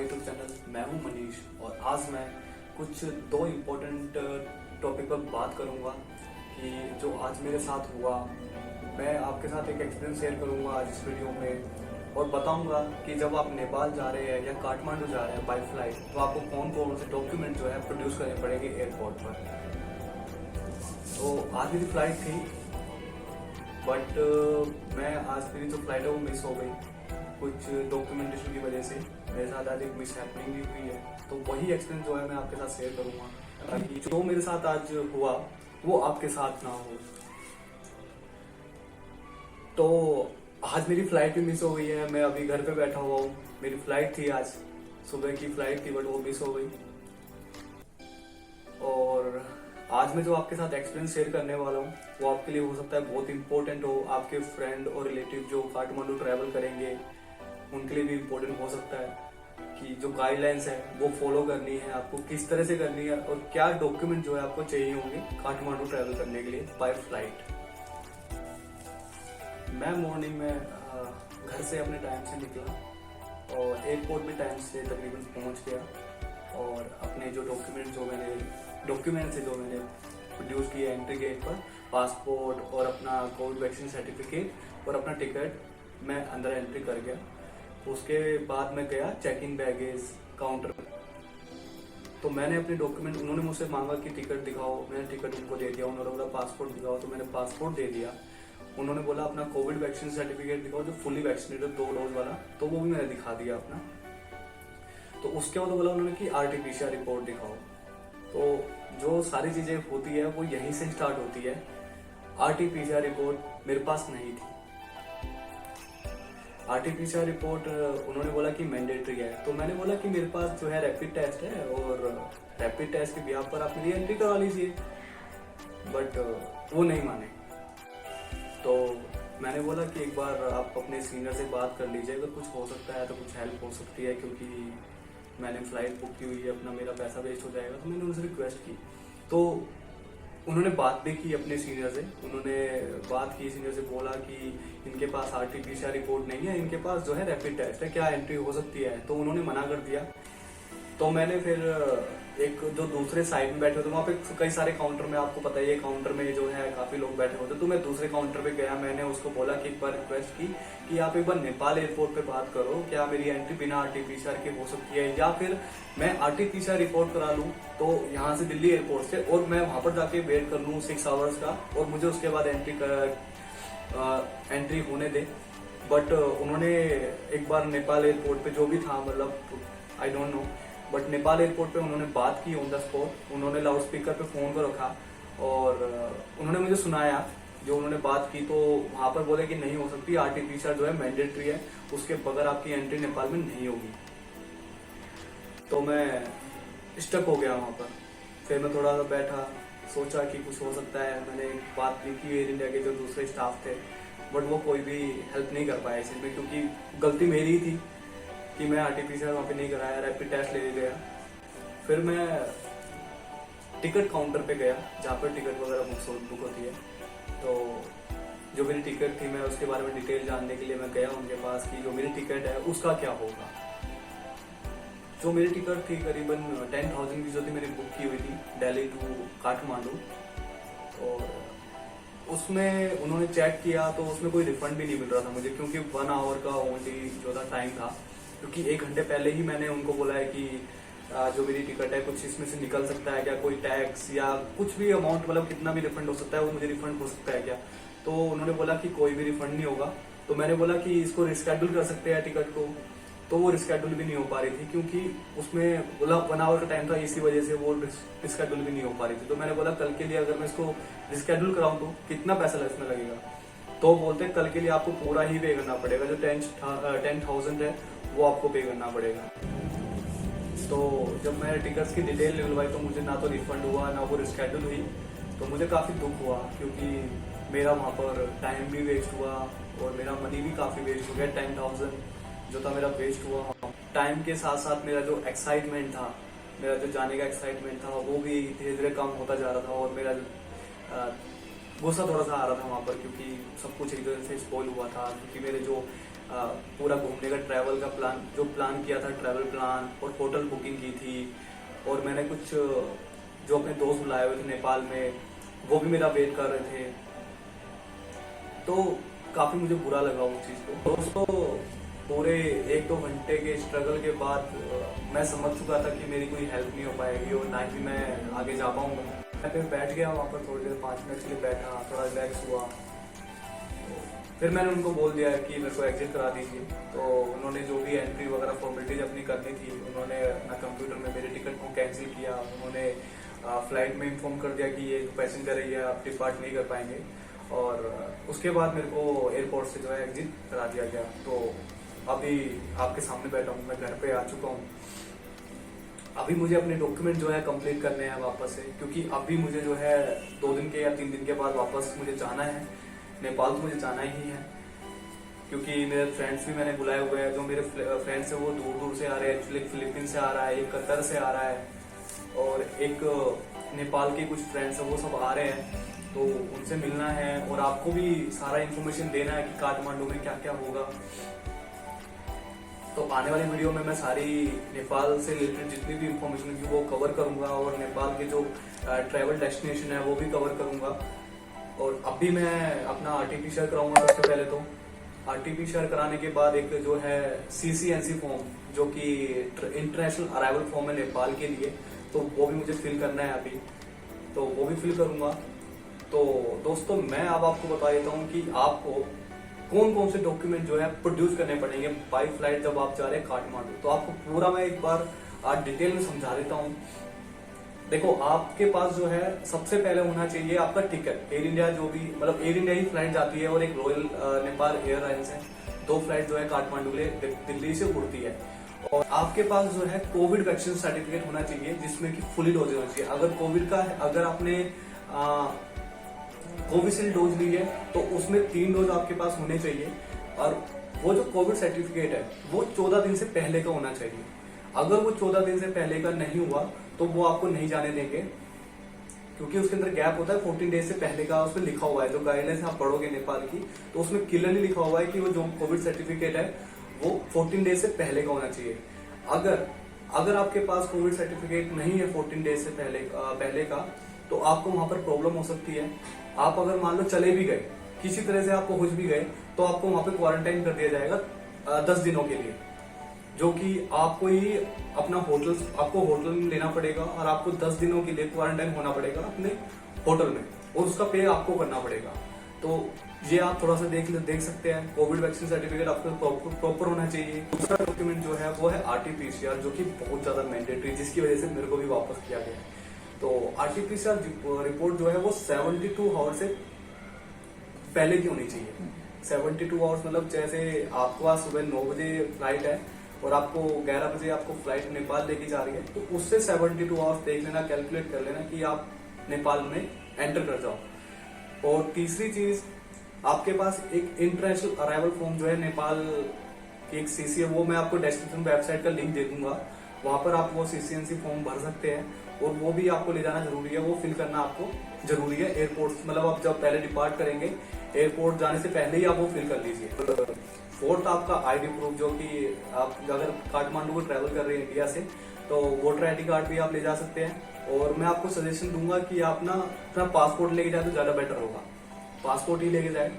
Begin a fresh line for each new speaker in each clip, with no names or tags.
YouTube channel. मैं हूं मनीष और आज मैं कुछ दो इम्पोर्टेंट टॉपिक पर बात करूंगा कि जो आज मेरे साथ हुआ। मैं आपके साथ एक एक्सपीरियंस शेयर करूंगा आज इस वीडियो में और बताऊंगा कि जब आप नेपाल जा रहे हैं या काठमांडू जा रहे हैं बाय फ्लाइट तो आपको कौन कौन से डॉक्यूमेंट जो है प्रोड्यूस करने पड़ेंगे एयरपोर्ट पर। तो आज मेरी फ्लाइट थी बट मैं आज मेरी जो फ्लाइट है वो मिस हो गई कुछ डॉक्यूमेंटेशन की वजह से। मेरे साथ आज एक मिस हैपनिंग भी हुई है, तो वही एक्सपीरियंस जो है मैं आपके साथ शेयर करूंगा ताकि जो मेरे साथ आज हुआ वो आपके साथ ना हो। तो आज मेरी फ्लाइट भी मिस हो गई है, मैं अभी घर पे बैठा हुआ हूँ। मेरी फ्लाइट थी आज सुबह की फ्लाइट थी बट वो मिस हो गई। और आज मैं जो आपके साथ एक्सपीरियंस शेयर करने वाला हूँ वो आपके लिए हो सकता है बहुत इंपॉर्टेंट हो। आपके फ्रेंड और रिलेटिव जो काठमांडू ट्रैवल करेंगे उनके लिए भी इम्पोर्टेंट हो सकता है कि जो गाइडलाइंस है वो फॉलो करनी है, आपको किस तरह से करनी है और क्या डॉक्यूमेंट जो है आपको चाहिए होंगे काठमांडू ट्रैवल करने के लिए बाय फ्लाइट। मैं मॉर्निंग में घर से अपने टाइम से निकला और एयरपोर्ट भी टाइम से तकरीबन पहुंच गया और अपने जो डॉक्यूमेंट जो मैंने प्रोड्यूस किए एंट्री गेट पर, पासपोर्ट और अपना कोविड वैक्सीन सर्टिफिकेट और अपना टिकट, मैं अंदर एंट्री कर गया। उसके बाद मैं गया चेक इन बैगेज काउंटर पर। तो मैंने अपने डॉक्यूमेंट, उन्होंने मुझसे मांगा कि टिकट दिखाओ, मैंने टिकट उनको दे दिया। उन्होंने बोला पासपोर्ट दिखाओ, तो मैंने पासपोर्ट दे दिया। उन्होंने बोला अपना कोविड वैक्सीन सर्टिफिकेट दिखाओ जो फुली वैक्सीनेटेड 2 डोज वाला, तो वो भी मैंने दिखा दिया अपना। तो उसके बाद बोला उन्होंने कि आरटीपीसीआर रिपोर्ट दिखाओ। तो जो सारी चीजें होती है वो यहीं से स्टार्ट होती है। आरटीपीसीआर रिपोर्ट मेरे पास नहीं थी। आरटीपीसीआर रिपोर्ट उन्होंने बोला कि मैंडेटरी है, तो मैंने बोला कि मेरे पास जो है रैपिड टेस्ट है और रैपिड टेस्ट के बिहाफ पर आप मेरी एंट्री करवा लीजिए, बट वो नहीं माने। तो मैंने बोला कि एक बार आप अपने सीनियर से बात कर लीजिए, अगर कुछ हो सकता है तो कुछ हेल्प हो सकती है, क्योंकि मैंने फ्लाइट बुक की हुई है, अपना मेरा पैसा वेस्ट हो जाएगा। तो मैंने उनसे रिक्वेस्ट की, तो उन्होंने बात भी की अपने सीनियर से। उन्होंने बात की सीनियर से, बोला कि इनके पास आरटीपीसीआर रिपोर्ट नहीं है, इनके पास जो है रैपिड टेस्ट है, क्या एंट्री हो सकती है? तो उन्होंने मना कर दिया। तो मैंने फिर एक जो दूसरे साइड में बैठे होते वहाँ पे कई सारे काउंटर में, आपको पता ही है काउंटर में जो है काफी लोग बैठे होते, तो मैं दूसरे काउंटर पे गया। मैंने उसको बोला कि एक बार रिक्वेस्ट की कि आप एक बार नेपाल एयरपोर्ट पे बात करो, क्या मेरी एंट्री बिना आरटीपीसीआर की हो सकती है, या फिर मैं आरटीपीसीआर रिपोर्ट करा लूँ तो यहाँ से दिल्ली एयरपोर्ट से, और मैं वहां पर जाके वेट कर लूँ 6 आवर्स का और मुझे उसके बाद एंट्री होने दे। बट उन्होंने एक बार नेपाल एयरपोर्ट पे जो भी था, मतलब I don't know, but Nepal airport पे उन्होंने बात की ऑन द स्पॉट। उन्होंने लाउड स्पीकर पे फोन को रखा और उन्होंने मुझे सुनाया जो उन्होंने बात की। तो वहां पर बोले कि नहीं हो सकती, आरटीपीसीआर जो है मैंडेटरी है, उसके बगैर आपकी एंट्री नेपाल में नहीं होगी। तो मैं स्टक हो गया वहां पर। फिर मैं थोड़ा सा बैठा, सोचा कि कुछ हो सकता है। मैंने बात भी की एयर इंडिया के जो दूसरे स्टाफ थे, बट वो कोई भी हेल्प नहीं कर पाया इसमें, क्योंकि गलती मेरी ही थी कि मैं आरटीपीसीआर वहाँ पे नहीं कराया, रैपिड टेस्ट ले गया। फिर मैं टिकट काउंटर पे गया जहाँ पर टिकट वगैरह बुक होती है। तो जो मेरी टिकट थी, मैं उसके बारे में डिटेल जानने के लिए मैं गया उनके पास कि जो मेरी टिकट है उसका क्या होगा। जो मेरी टिकट थी करीबन 10,000 की, जो थी मेरी बुक की हुई थी दिल्ली टू काठमांडू, और उसमें उन्होंने चेक किया तो उसमें कोई रिफंड भी नहीं मिल रहा था मुझे, क्योंकि 1 आवर का ओनली जो था टाइम था। क्योंकि 1 घंटे पहले ही मैंने उनको बोला है कि जो मेरी टिकट है कुछ इसमें से निकल सकता है क्या, कोई टैक्स या कुछ भी अमाउंट, मतलब कितना भी रिफंड हो सकता है, वो मुझे रिफंड हो सकता है क्या। तो उन्होंने बोला कि कोई भी रिफंड नहीं होगा। तो मैंने बोला कि इसको रिस्केड्यूल कर सकते हैं टिकट को, तो वो रिस्केड्यूल भी नहीं हो पा रही थी, क्योंकि उसमें बोला 1 आवर का टाइम था, इसी वजह से वो रिस्केड्यूल भी नहीं हो पा रही थी। तो मैंने बोला कल के लिए अगर मैं इसको रिस्केड्यूल कराऊं तो कितना पैसा इसमें लगेगा? तो बोलते कल के लिए आपको पूरा ही पे करना पड़ेगा, जो 10,000 है वो आपको पे करना पड़ेगा। तो जब मैंने टिकट्स की डिटेल निकलवाई तो मुझे ना तो रिफंड हुआ ना वो रिस्केड्यूल हुई। तो मुझे काफ़ी दुख हुआ, क्योंकि मेरा वहाँ पर टाइम भी वेस्ट हुआ और मेरा मनी भी काफ़ी वेस्ट हो गया। 10,000 जो था मेरा वेस्ट हुआ। टाइम के साथ साथ मेरा जो एक्साइटमेंट था, मेरा जो जाने का एक्साइटमेंट था, वो भी धीरे धीरे कम होता जा रहा था और मेरा गुस्सा थोड़ा सा आ रहा था वहाँ पर, क्योंकि सब कुछ एक तरह से स्पॉइल हुआ था। क्योंकि मेरे जो पूरा घूमने का ट्रैवल का प्लान किया था, ट्रैवल प्लान और होटल बुकिंग की थी, और मैंने कुछ जो अपने दोस्त बुलाए हुए थे नेपाल में, वो भी मेरा वेट कर रहे थे। तो काफ़ी मुझे बुरा लगा उस चीज़ को। दोस्तों, पूरे 1-2 घंटे के स्ट्रगल के बाद मैं समझ चुका था कि मेरी कोई हेल्प नहीं हो पाएगी और ना ही मैं आगे जा पाऊंगा। मैं फिर बैठ गया वहाँ पर, थोड़ी देर 5 मिनट के लिए बैठा, थोड़ा रिलैक्स हुआ। फिर मैंने उनको बोल दिया कि मेरे को एग्जिट करा दीजिए। तो उन्होंने जो भी एंट्री वगैरह फॉर्मेलिटीज अपनी करनी थी, उन्होंने अपना कंप्यूटर में मेरे टिकट को कैंसिल किया। उन्होंने फ्लाइट में इन्फॉर्म कर दिया कि ये पैसेंजर है, ये आप डिपार्ट नहीं कर पाएंगे। और उसके बाद मेरे को एयरपोर्ट से जो है एग्जिट करा दिया गया। तो अभी आपके सामने बैठा हूँ, मैं घर पे आ चुका हूँ। अभी मुझे अपने डॉक्यूमेंट जो है कंप्लीट करने हैं वापस से, क्योंकि अभी मुझे जो है 2 दिन के या 3 दिन के बाद वापस मुझे जाना है नेपाल। तो मुझे जाना ही है, क्योंकि मेरे फ्रेंड्स भी मैंने बुलाए हुए हैं। जो मेरे फ्रेंड्स हैं वो दूर दूर से आ रहे हैं। एक्चुअली फिलीपींस से आ रहा है, एक कतर से आ रहा है, और एक नेपाल के कुछ फ्रेंड्स हैं, वो सब आ रहे हैं। तो उनसे मिलना है और आपको भी सारा इन्फॉर्मेशन देना है कि काठमांडू में क्या क्या होगा। तो आने वाली वीडियो में मैं सारी नेपाल से रिलेटेड जितनी भी इंफॉर्मेशन होगी वो कवर करूंगा, और नेपाल के जो ट्रैवल डेस्टिनेशन है वो भी कवर करूंगा। और अभी मैं अपना आरटीपीसीआर कराऊंगा। सबसे पहले तो आरटीपीसीआर कराने के बाद एक जो है सीसीएनसी फॉर्म, जो कि इंटरनेशनल अराइवल फॉर्म है नेपाल के लिए, तो वो भी मुझे फिल करना है अभी, तो वो भी फिल करूंगा। तो दोस्तों, मैं अब आपको बता देता हूँ कि आपको कौन कौन से डॉक्यूमेंट जो है प्रोड्यूस करने पड़ेंगे बाई फ्लाइट जब आप जा रहे हैं काठमांडू। तो आपको पूरा मैं एक बार आज डिटेल में समझा देता हूँ। देखो, आपके पास जो है सबसे पहले होना चाहिए आपका टिकट। एयर इंडिया जो भी, मतलब एयर इंडिया ही फ्लाइट जाती है, और एक रॉयल नेपाल एयरलाइंस है। 2 फ्लाइट जो है काठमांडू के लिए दिल्ली से उड़ती है। और आपके पास जो है कोविड वैक्सीन सर्टिफिकेट होना चाहिए, जिसमें कि फुली डोज होना चाहिए। अगर कोविड का है, अगर आपने कोविशील्ड डोज ली है तो उसमें 3 डोज आपके पास होने चाहिए। और वो जो कोविड सर्टिफिकेट है वो 14 दिन से पहले का होना चाहिए। अगर वो 14 दिन से पहले का नहीं हुआ तो वो आपको नहीं जाने देंगे, क्योंकि उसके अंदर गैप होता है 14 डेज से पहले का। उसमें लिखा हुआ है, जो गाइडलाइंस आप पढ़ोगे नेपाल की, तो उसमें क्लियरली लिखा हुआ है कि वो जो कोविड सर्टिफिकेट है वो 14 डेज से पहले का होना चाहिए। अगर आपके पास कोविड सर्टिफिकेट नहीं है 14 डेज से पहले का, तो आपको वहां पर प्रॉब्लम हो सकती है। आप अगर मान लो चले भी गए, किसी तरह से आप पहुंच भी गए, तो आपको वहां पे क्वारंटाइन कर दिया जाएगा 10 दिनों के लिए, जो कि आपको ही अपना होटल में लेना पड़ेगा, और आपको 10 दिनों के लिए क्वारंटाइन होना पड़ेगा अपने होटल में, और उसका पे आपको करना पड़ेगा। तो ये आप थोड़ा सा देख सकते हैं। कोविड वैक्सीन सर्टिफिकेट आपको प्रॉपर होना चाहिए। दूसरा डॉक्यूमेंट जो है वो है आरटीपीसीआर, जो कि बहुत ज्यादा मैंडेटरी, जिसकी वजह से मेरे को भी वापस किया गया है। तो आरटीपीसीआर रिपोर्ट जो है वो 72 आवर्स से पहले की होनी चाहिए। 72 आवर्स मतलब जैसे आपके पास सुबह 9 बजे फ्लाइट है और आपको 11 बजे आपको फ्लाइट नेपाल लेके जा रही है, तो उससे 72 आवर्स देख लेना, कैलकुलेट कर लेना कि आप नेपाल में एंटर कर जाओ। और तीसरी चीज, आपके पास एक इंटरनेशनल अराइवल फॉर्म जो है नेपाल की एक सीसी है, वो मैं आपको डिस्क्रिप्शन वेबसाइट का लिंक दे दूंगा। वहां पर आप वो सीसीएनसी फॉर्म भर सकते हैं, और वो भी आपको ले जाना जरूरी है, वो फिल करना आपको जरूरी है। एयरपोर्ट मतलब आप जब पहले डिपार्ट करेंगे, एयरपोर्ट जाने से पहले ही आप वो फिल कर लीजिए। 4th आपका आईडी प्रूफ, जो कि आप अगर काठमांडू को ट्रैवल कर रहे हैं इंडिया से, तो वोटर आईडी कार्ड भी आप ले जा सकते हैं। और मैं आपको सजेशन दूंगा कि आप ना अपना पासपोर्ट लेके जाए तो ज्यादा बेटर होगा, पासपोर्ट ही लेके जाए।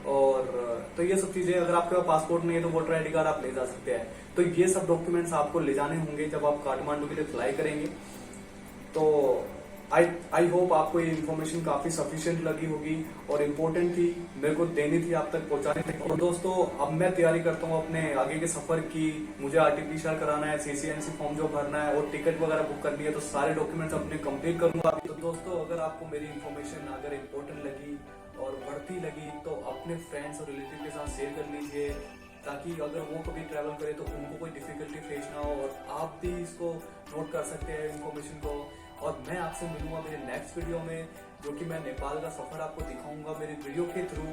और तो ये सब चीजें, अगर आपके पास पासपोर्ट नहीं है तो वोटर आईडी कार्ड आप ले जा सकते हैं। तो ये सब डॉक्यूमेंट्स आपको ले जाने होंगे जब आप काठमांडू के लिए फ्लाई करेंगे। तो आई होप आपको ये इन्फॉर्मेशन काफी सफिशिएंट लगी होगी और इम्पोर्टेंट थी, मेरे को देनी थी, आप तक पहुंचानी थी। और दोस्तों, अब मैं तैयारी करता हूँ अपने आगे के सफर की। मुझे आरटीपीसीआर कराना है, सीसीएनसी फॉर्म जो भरना है, और टिकट वगैरह बुक करनी है, तो सारे डॉक्यूमेंट्स अपने कंप्लीट करूंगा। तो दोस्तों, अगर आपको मेरी इन्फॉर्मेशन अगर इम्पोर्टेंट लगी और बढ़ती लगी, तो अपने फ्रेंड्स और रिलेटिव के साथ शेयर कर लीजिए, ताकि अगर वो कभी ट्रैवल करे तो उनको कोई डिफिकल्टी फेस ना हो, और आप भी इसको नोट कर सकते हैं इन्फॉर्मेशन को। और मैं आपसे मिलूंगा मेरे नेक्स्ट वीडियो में, जो कि मैं नेपाल का सफर आपको दिखाऊंगा मेरी वीडियो के थ्रू।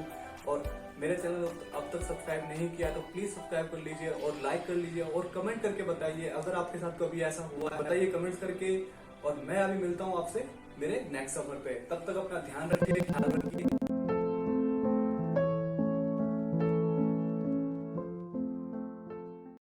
और मेरे चैनल अब तक सब्सक्राइब नहीं किया तो प्लीज सब्सक्राइब कर लीजिए और लाइक कर लीजिए, और कमेंट करके बताइए अगर आपके साथ कभी ऐसा हुआ है, बताइए कमेंट्स करके। और मैं अभी मिलता हूँ आपसे मेरे नेक्स्ट सफर पे। तब तक अपना ध्यान रखिए, ख्याल रखिए।